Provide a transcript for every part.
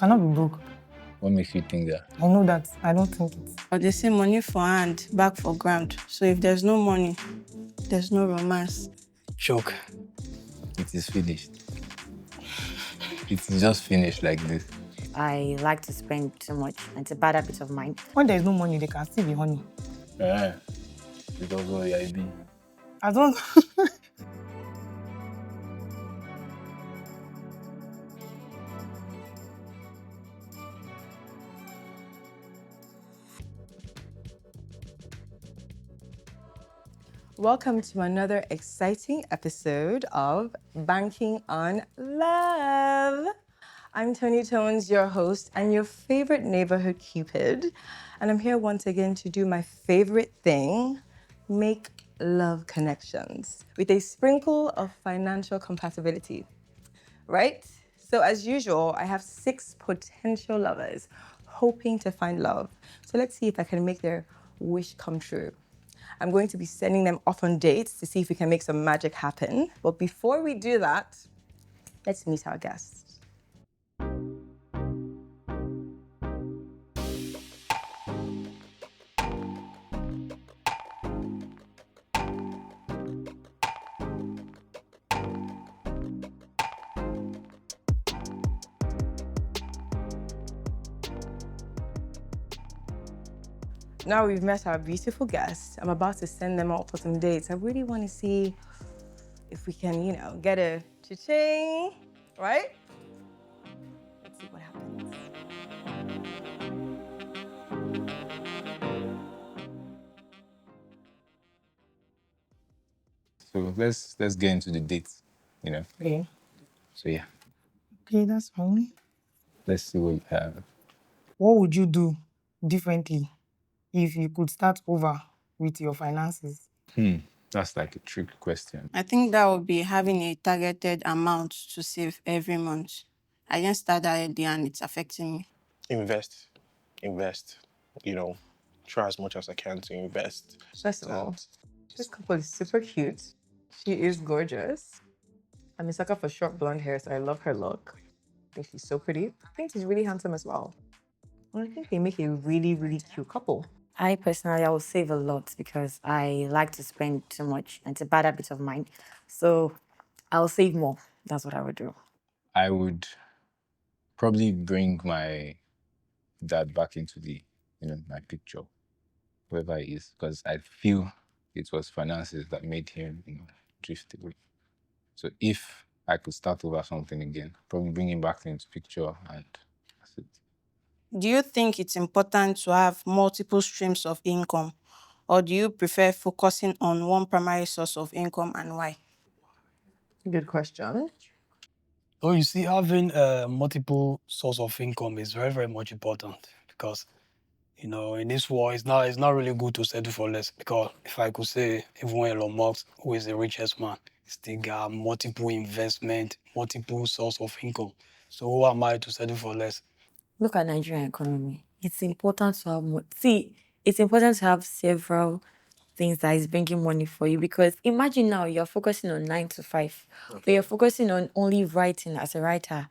cannot be broke. What makes you think that? I know that. I don't think it. But they say money for hand, back for ground. So if there's no money, there's no romance. Choke. It is finished. It's just finished like this. I like to spend too much. It's a bad habit of mine. When there's no money, they can still be honey. Because what I be. I don't. Welcome to another exciting episode of Banking on Love. I'm Tony Tones, your host and your favorite neighborhood Cupid. And I'm here once again to do my favorite thing, make love connections with a sprinkle of financial compatibility, right? So as usual, I have 6 potential lovers hoping to find love. So let's see if I can make their wish come true. I'm going to be sending them off on dates to see if we can make some magic happen. But before we do that, let's meet our guests. Now we've met our beautiful guests. I'm about to send them out for some dates. I really want to see if we can, get a cha-ching, right? Let's see what happens. So let's get into the dates, Okay. So yeah, Okay, that's fine. let's see what we have. What would you do differently if you could start over with your finances? That's like a trick question. I think that would be having a targeted amount to save every month. I didn't start that early and it's affecting me. Invest. Try as much as I can to invest. First of all, this couple is super cute. She is gorgeous. I'm a sucker for short blonde hair, so I love her look. I think she's so pretty. I think she's really handsome as well. And I think they make a really, really cute couple. I will save a lot because I like to spend too much. It's a bad habit of mine. So I'll save more. That's what I would do. I would probably bring my dad back into my picture, whoever he is, because I feel it was finances that made him, drift away. So if I could start over something again, probably bring him back into picture, and that's it. Do you think it's important to have multiple streams of income? Or do you prefer focusing on one primary source of income and why? Good question. So you see, having multiple source of income is very, very much important because, in this world, it's not really good to settle for less. Because if I could say, even Elon Musk, who is the richest man, still got multiple investment, multiple source of income. So who am I to settle for less? Look at Nigerian economy. It's important to have it's important to have several things that is bringing money for you, because imagine now you're focusing on 9 to 5, but you're focusing on only writing as a writer.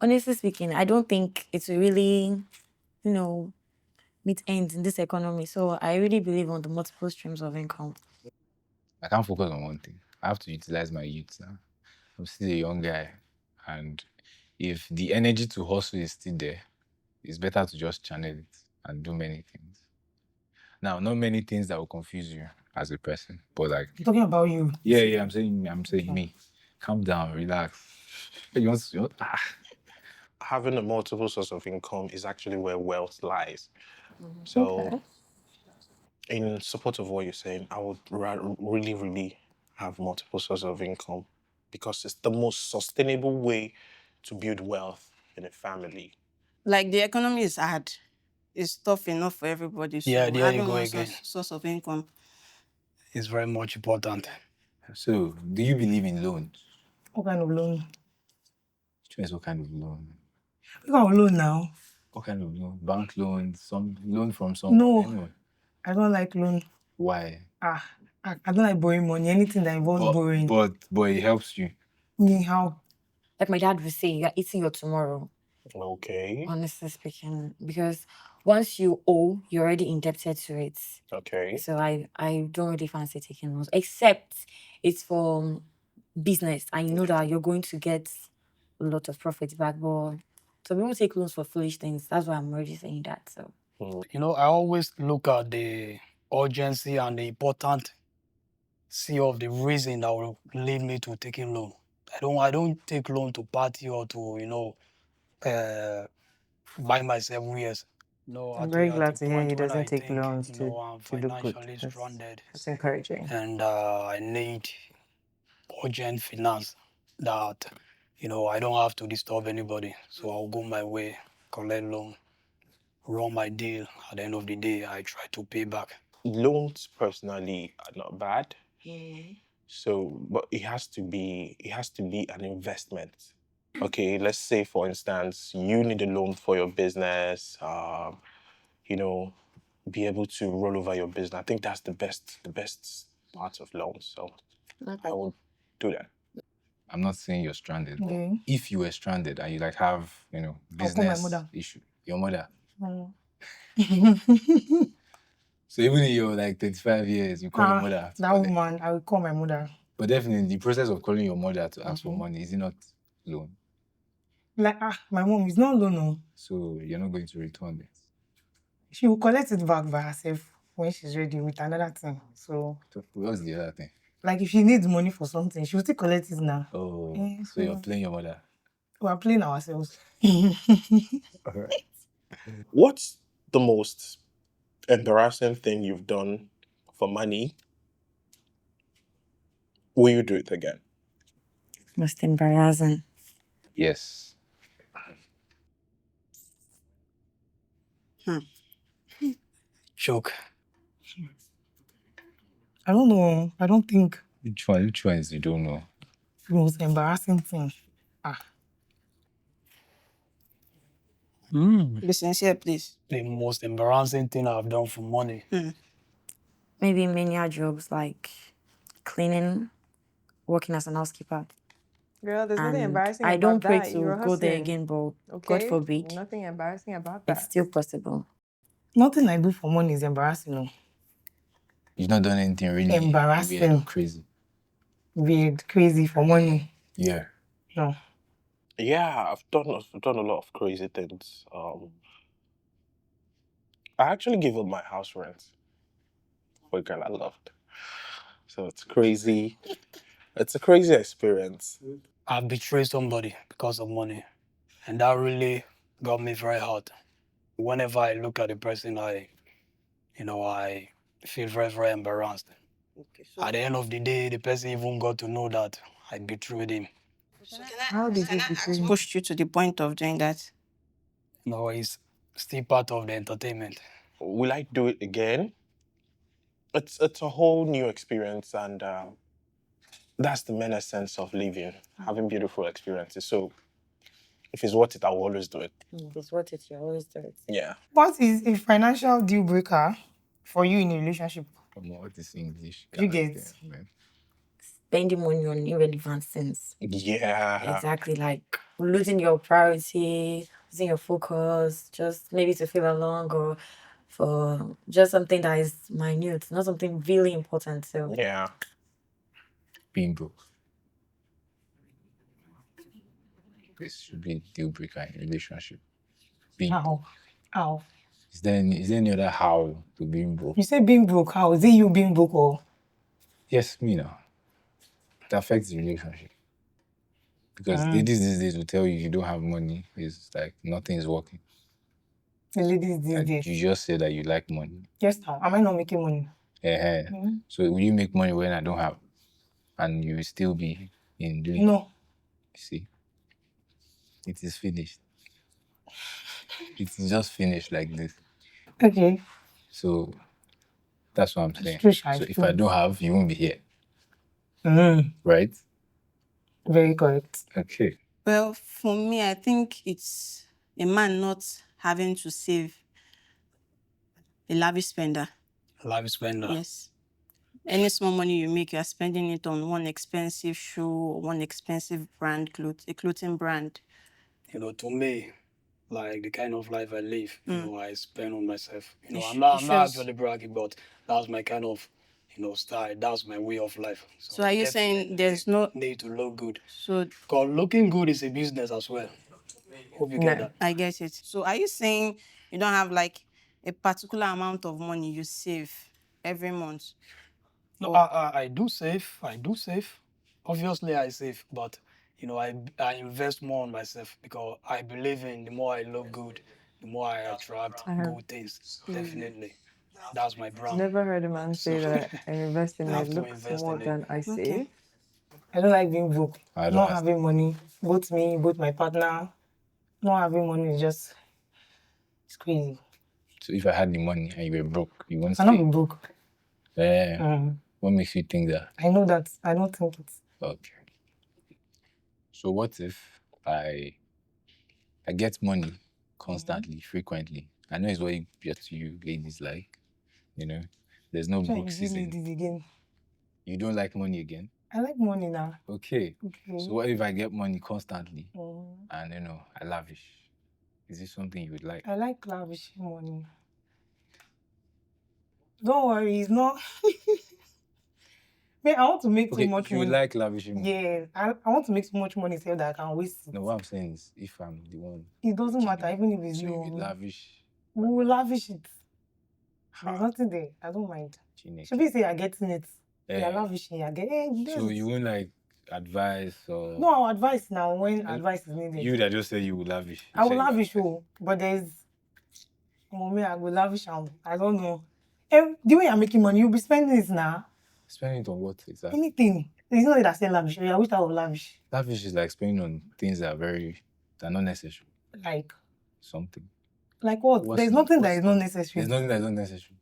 Honestly speaking, I don't think it's really, meet ends in this economy. So I really believe on the multiple streams of income. I can't focus on one thing. I have to utilize my youth now. I'm still a young guy, and if the energy to hustle is still there, it's better to just channel it and do many things. Now, not many things that will confuse you as a person, but like... You're talking about you. Yeah, I'm saying me. Calm down, relax. Having a multiple source of income is actually where wealth lies. So, in support of what you're saying, I would really, really have multiple sources of income because it's the most sustainable way to build wealth in a family. Like, the economy is hard. It's tough enough for everybody. So Yeah, there you having go one again. source of income It's very much important. So, do you believe in loans? What kind of loan? What kind of loan? What kind of loan now? What kind of loan? Bank loans? Some loan from someone? No, Anyone? I don't like loan. Why? I don't like borrowing money. Anything that involves borrowing. But it helps you. Me, how? Like my dad would say, you're eating your tomorrow. Okay. honestly speaking, because once you owe, you're already indebted to it. Okay. So I don't really fancy taking loans, except it's for business and you know that you're going to get a lot of profits back. But some people take loans for foolish things. That's why I'm already saying that. So You know, I always look at the urgency and the importancy of the reason that will lead me to taking loan. I don't take loan to party or to, uh, buy myself wears. No, I'm at very at glad a to hear point he when doesn't I take think, loans I'm to look good. financially That's stranded encouraging. and I need urgent finance that, I don't have to disturb anybody. So I'll go my way, collect loan, run my deal. At the end of the day, I try to pay back. Loans personally are not bad. So, but it has to be an investment. Okay, let's say for instance, you need a loan for your business, you know, be able to roll over your business. I think that's the best part of loans. So I will do that. I'm not saying you're stranded, but Okay. if you were stranded and you like have, I'll call my business mother. issue, your mother. Mm. So even in your like 35 years, you call your mother to That collect. woman, I will call my mother. But definitely the process of calling your mother to ask for Mhm. money, is it not loan? Like, my mom is not alone. No. So you're not going to return it. She will collect it back by herself when she's ready with another thing. So, So what's the other thing? like, if she needs money for something, she will still collect it now. Oh, so you're So playing your mother. we are playing ourselves. All right. What's the most embarrassing thing you've done for money? Will you do it again? most embarrassing. Yes. Choke. I don't know. I don't think Which one? Which one is you don't know? the most embarrassing thing. Be sincere, please. The most embarrassing thing I've done for money. Maybe menial jobs like cleaning, working as an housekeeper. Girl, there's nothing And embarrassing I don't about pray that. You to were go there hustling. again, but God Okay? forbid, Nothing embarrassing about it's that. still possible. Nothing I do for money is embarrassing. No. You've not done anything really weird or Embarrassing, crazy. weird, crazy for money. Yeah. No. Yeah, I've done a lot of crazy things. I actually gave up my house rent for a girl I loved. So it's crazy. It's a crazy experience. I've betrayed somebody because of money. And that really got me very hard. Whenever I look at the person, I feel very, very embarrassed. Okay, At the end of the day, the person even got to know that I betrayed him. How did you betray him? pushed you to the point of doing that? No, it's still part of the entertainment. Will I do it again? It's a whole new experience, and that's the main essence of living, having beautiful experiences. So if it's worth it, I will always do it. If it's worth it, you always do it. Yeah. What is a financial deal breaker for you in a relationship? Come on, what is English? You get Man. Spending money on irrelevant things. Yeah. Exactly, like losing your priority, losing your focus, just maybe to feel along or for just something that is minute, not something really important. So Yeah. Being broke. This should be a deal breaker in a relationship. Being broke. How? Is there any other how to being broke? You say being broke. How is it you being broke or? Yes, me now. It affects the relationship. Because ladies these days will tell you don't have money. It's like nothing is working. The ladies these And days. you just say that you like money. Yes, now. Am I not making money? So will you make money when I don't have? And you will still be in doing. No. See, it is finished. It is just finished like this. Okay. So that's what I'm saying. true, Sha, So it's if true. I don't have, you won't be here. Right? Very correct. Okay. Well, for me, I think it's a man not having to save a lavish spender. Life spender. Yes. Any small money you make, you're spending it on one expensive shoe or one expensive brand a clothing brand. To me, like the kind of life I live, I spend on myself. I'm It not shows. actually bragging, but that's my kind of, style. That's my way of life. So are you saying there's no? Need to look good? So Because looking good is a business as well. Hope you get that. I get it. So are you saying you don't have like a particular amount of money you save every month? No, I do save. I do save. Obviously, I save, but I invest more on myself because I believe in the more I look good, the more I attract I have good things. Definitely, that's my brand. never heard a man So say that I invest in I my have to looks invest more in it. than I Okay. save. I don't like being broke. I don't Not have- having money. Both me, both my partner. Not having money is just, it's crazy. So if I had the money and you were broke, you won't I cannot be stay. broke. What makes you think that? I know that. I don't think it's. Okay. So what if I get money constantly, frequently? I know it's what you ladies like. There's no Try broke to use season. this again. You don't like money again? I like money now. Okay. Okay. So what if I get money constantly Mhm. and I lavish? Is this something you would like? I like lavish money. Don't worry, it's not. Man, I want to make too Okay, much you would money. like lavishing money. Yeah, I want to make so much money so that I can waste it. No, what I'm saying is if I'm the one. It doesn't matter, even if it's So you you or would me. lavish. We will lavish it. There's Ha, nothing there. I don't mind. Chineke. Should we say you're getting it? Eh, You're lavishing, you're getting So you won't like advise or No, I'll advise now when advice is needed. you that just say you will lavish. You I will say you lavish, advise. oh, but there's mommy, I will lavish. I don't know. The way you're making money, you'll be spending it now. Spending it on what exactly? Anything. There's no way that say lavish. I wish I would lavish. Lavish is like spending on things that are not necessary. Like Something. what? There's nothing that is not necessary. There's nothing that is not necessary.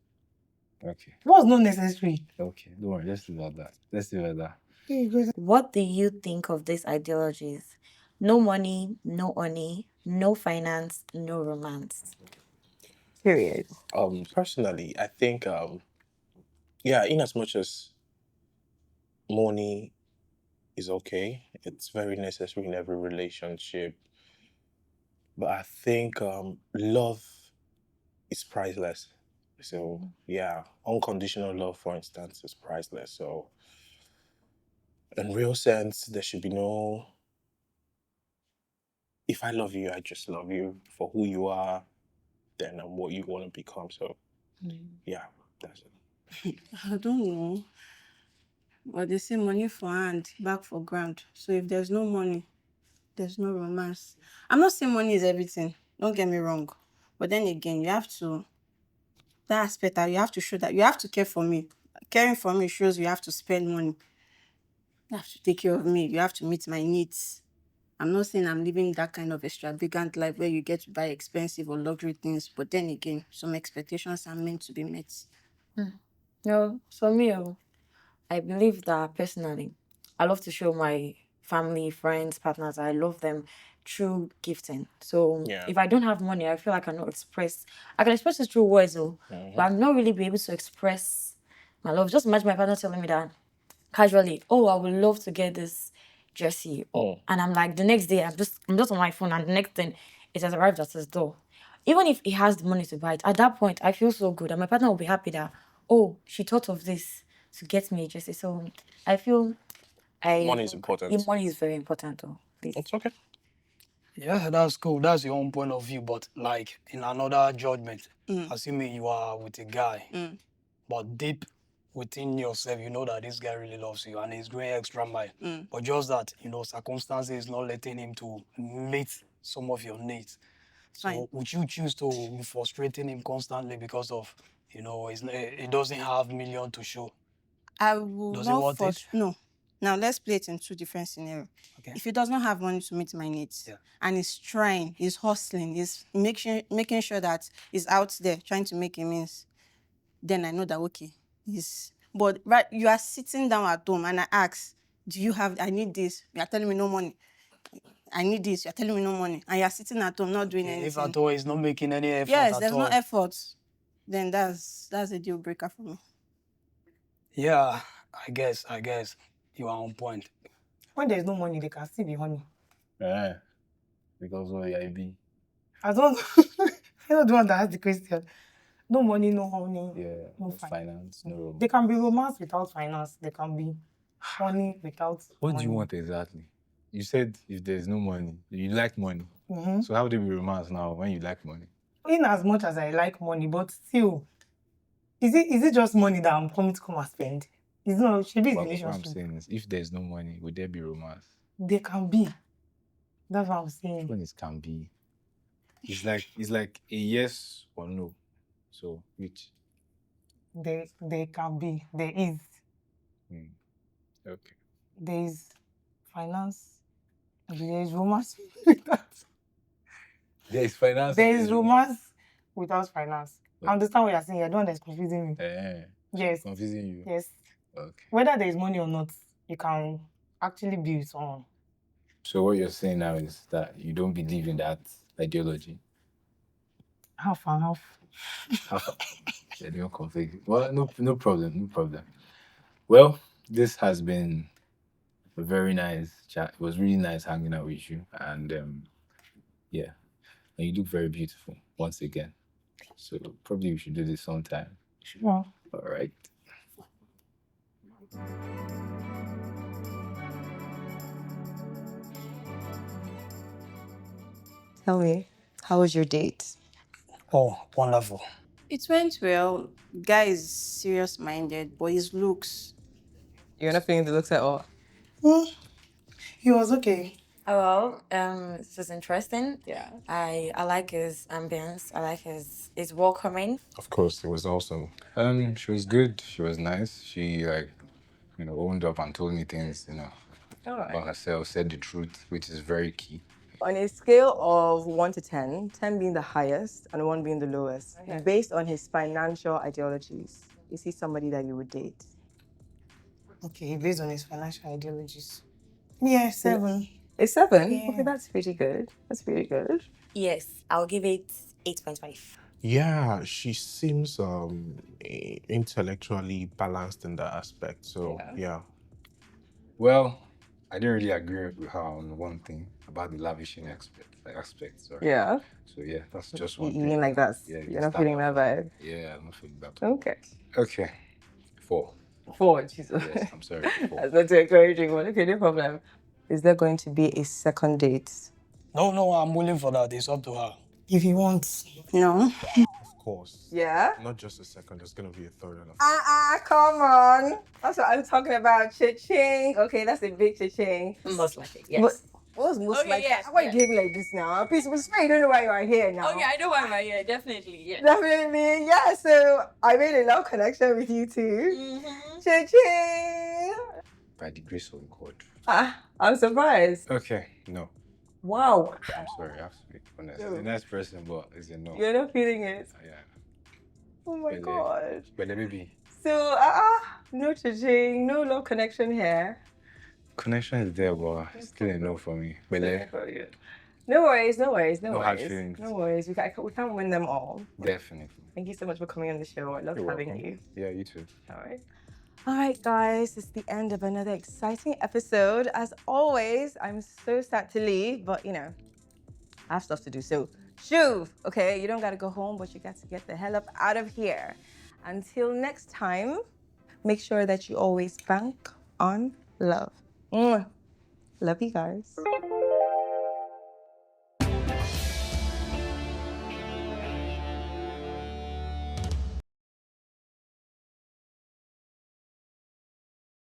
Okay. What's not necessary? Okay. Don't worry. Let's leave it at that. Let's leave it at that. What do you think of these ideologies? No money, no honey, no finance, no romance. Period. Personally, I think yeah, in as much as money is okay, it's very necessary in every relationship. But I think love is priceless. So yeah, unconditional love, for instance, is priceless. So in real sense, there should be no. If I love you, I just love you for who you are, then and what you want to become. So yeah, that's it. I don't know. But they say money for hand, back for ground. So if there's no money, there's no romance. I'm not saying money is everything. Don't get me wrong. But then again, you have to that aspect that you have to show that you have to care for me. Caring for me shows you have to spend money. You have to take care of me. You have to meet my needs. I'm not saying I'm living that kind of extravagant life where you get to buy expensive or luxury things, but then again, some expectations are meant to be met. No, for me, I believe that personally, I love to show my family, friends, partners, I love them through gifting. So Yeah. if I don't have money, I feel like I can express it through words, but I'm not really be able to express my love. Just imagine my partner telling me that casually, oh, I would love to get this jersey. And I'm like, the next day, I'm just on my phone, and the next thing, it has arrived at his door. Even if he has the money to buy it, at that point, I feel so good. And my partner will be happy that, oh, she thought of this to get me a jersey. So I feel Money is important. Money is very important, though. Please. It's okay. Yeah, that's cool. That's your own point of view. But like in another judgment, assuming you are with a guy, but deep within yourself, you know that this guy really loves you and he's going extra mile. But just that, circumstances is not letting him to meet some of your needs. So Fine. would you choose to be frustrating him constantly because of, he doesn't have million to show? I will Does he not want it? force. No. Now let's play it in two different scenarios. Okay. If he does not have money to meet my needs, Yeah. and he's trying, he's hustling, he's making sure that he's out there trying to make a means, then I know that okay, he's. But right, you are sitting down at home, and I ask, "Do you have? I need this." You are telling me no money. I need this. You are telling me no money, and you are sitting at home not doing anything. If at all he's not making any effort Yes, at there's all. no effort. Then that's a deal breaker for me. Yeah, I guess you are on point. When there's no money, there can still be honey. Because of EIB. I don't I don't want to ask the question. No money, no honey, Yeah, no no finance. finance, no romance. There can be romance without finance. There can be honey without What money. do you want exactly? You said if there's no money, you like money. Mm-hmm. So how do we romance now when you like money? In as much as I like money, but still, is it just money that I'm coming to come and spend? It's not. Should be What I'm relationship. saying is, if there's no money, would there be romance? There can be. That's what I'm saying. Which one is can be? It's like a yes or no. So which? There can be. There is. Okay. There is finance. There is romance. There is finance. There is romance without finance. I understand what you're saying. I don't want that's confusing me. Yes. Confusing you. Yes. Okay. Whether there is money or not, you can actually be with someone. So what you're saying now is that you don't believe in that ideology. Half and half. Yeah, they don't conflict. Well, no problem. Well, this has been a very nice chat. It was really nice hanging out with you, and yeah, and you look very beautiful once again. So probably we should do this sometime. Sure. All right. Tell me, how was your date? Oh, wonderful. It went well. Guy is serious minded, but his looks. You're not feeling the looks at all. He was okay. Oh, well, it was interesting. Yeah. I like his ambience. I like his welcoming. Of course, it was awesome. She was good. She was nice. She owned up and told me things, about herself, said the truth, which is very key. On a scale of 1 to 10, 10 being the highest and 1 being the lowest, based on his financial ideologies, is he somebody that you would date? Okay, based on his financial ideologies. Yeah, 7. A 7? Yeah. Okay, that's pretty good. That's pretty good. Yes, I'll give it 8.5. Yeah, she seems intellectually balanced in that aspect. So yeah. Well, I didn't really agree with her on one thing about the lavishing aspect. Sorry. Yeah. So yeah, that's just You one thing. mean like that? Yeah, You're not feeling that vibe? Yeah, I'm not feeling that. Okay. Okay. 4. 4, Jesus. Yes, I'm sorry. 4. That's not too encouraging one. Okay, no problem. Is there going to be a second date? No, I'm willing for that. It's up to her. If he wants. No. Of course. Yeah? Not just a second, there's gonna be a third and a fourth. Come on. That's what I'm talking about. Cha-ching. Okay, that's a big cha-ching. Most likely, yes. But what's most Okay, like? yes, Why yes. you behaving like this now? Please, you don't know why you are here now. I know why I'm here. Definitely, yes. Definitely, yeah. So I made a love connection with you too. Cha-ching. By the grace of God. I'm surprised. Okay, no. Wow. I'm sorry, I have to be honest. He's a nice person, but it's a no. You're not feeling it. Yeah. Oh my God. But maybe. So, no cha-ching, no love connection here. Connection is there, but still a no for me. But No worries. No hard feelings. No worries. We can't win them all. Definitely. Thank you so much for coming on the show. I love You're having welcome. you. Yeah, you too. All right, guys, it's the end of another exciting episode. As always, I'm so sad to leave, but I have stuff to do. So, Shuv, okay, you don't got to go home, but you got to get the hell up out of here. Until next time, make sure that you always bank on love. Mwah. Love you guys.